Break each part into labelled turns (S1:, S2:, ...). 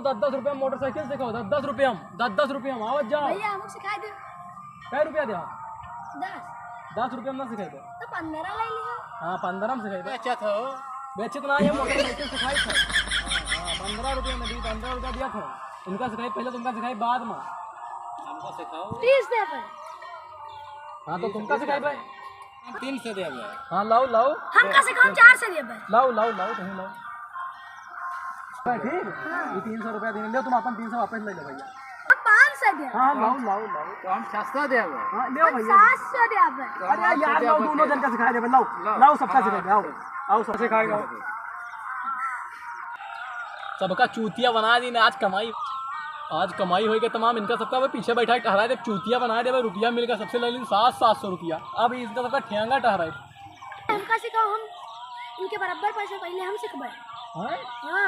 S1: 10-10 रुपये मोटरसाइकिल सिखाओ, 10-10 रुपये हम 10-10 रुपये हम आवत जाओ।
S2: भैया हमको सिखा दे।
S1: कै रुपया दे?
S2: 10
S1: रुपये हम ना सिखाई दे
S2: तो 15 ले लियो।
S1: हाँ 15 में सिखाई दे।
S3: बेचत हो
S1: बेचत ना ये मोटरसाइकिल सिखाई था। हाँ 15 रुपये में दी, 15 रुपया दिया था। इनका सिखाई पहले, तुमका सिखाई बाद में।
S3: हमको सिखाओ
S2: 30 दे पर।
S1: हाँ तो तुमका सिखाई भाई,
S3: हम 3 से देबे।
S1: हाँ लाओ लाओ
S2: हमका सिखाओ 4 से दे पर।
S1: लाओ लाओ लाओ कहीं लाओ ठीक। ये 300 रुपया देने ले, तुम अपन 300 वापस ले लो भैया।
S2: हम 500 दे।
S1: हाँ लाओ लाओ लाओ।
S3: तो हम 600 देबे।
S1: हाँ ले भैया।
S2: 700 दे पर।
S1: अरे यार लाओ, दोनों जन का सिखाई दे। लाओ लाओ सबका सिखाई दे। आओ आओ सब सिखाएगा। सबका चूतिया बना दी ना। आज कमाई होगी तमाम। इनका सबका वो पीछे बैठा ठहरा दे, चूतिया बना दे। रुपया मिलेगा सबसे ले ली 700 रुपया। अब इसका सबका ठेंगा ठहरा है।
S2: हमका सिखाओ, हम इनके बराबर पैसे पहले हम सिखबे।
S1: हाँ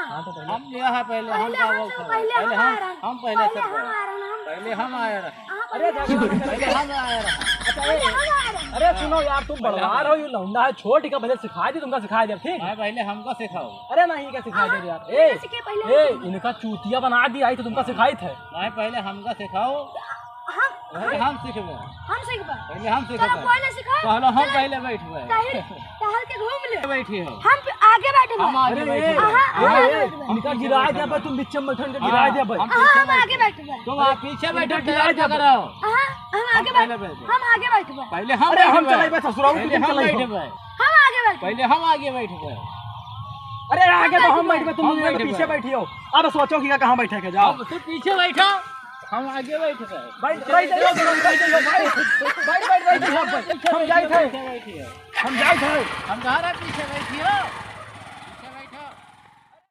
S2: हां
S1: तो पहले
S3: हम जो है पहले हम का वो
S2: पहले हम
S3: पहले से
S2: पहले हम
S3: आए रहे।
S1: अरे
S3: पहले हम आए रहे।
S1: अरे सुनो यार, तुम बड़वार हो, ये लौंडा है। छोटी का पहले सिखा दी, तुमका सिखा दे ठीक।
S3: भाई पहले हमको सिखाओ।
S1: अरे नहीं क्या सिखा दे यार। ए इनका चूतिया बना दी आई तो तुमका सिखाई थे।
S3: भाई पहले हमको सिखाओ, पहले हम सीखबे।
S2: हम सिखबे।
S3: पहले हम सीखबे।
S2: पहले सिखाओ।
S3: पहले हम पहले बैठबे।
S2: टहल के घूम ले।
S3: बैठी हो
S2: हम आगे बैठे।
S3: हम आगे
S1: अरे इनका गिरा दे भाई, तुम बीच में बैठन के गिरा दे भाई।
S2: हम आगे बैठे।
S3: तुम आप पीछे बैठो, गिरा दे करो।
S2: हम आगे बैठे। हम आगे बैठे।
S3: पहले
S1: हम चले भाई ससुराल में,
S3: पहले
S1: तुम
S3: हम
S1: चले
S3: बैठबे।
S2: हम आगे बैठे।
S3: पहले हम आगे बैठबे।
S1: अरे आगे तो हम बैठे, तुम पीछे बैठी हो। अब सोचो कि कहाँ बैठे के जाओ।
S3: तुम पीछे बैठो, हम आगे बैठबे।
S1: बैठ बैठ हम जाए थे।
S3: हम कहाँ रहे पीछे बैठियो।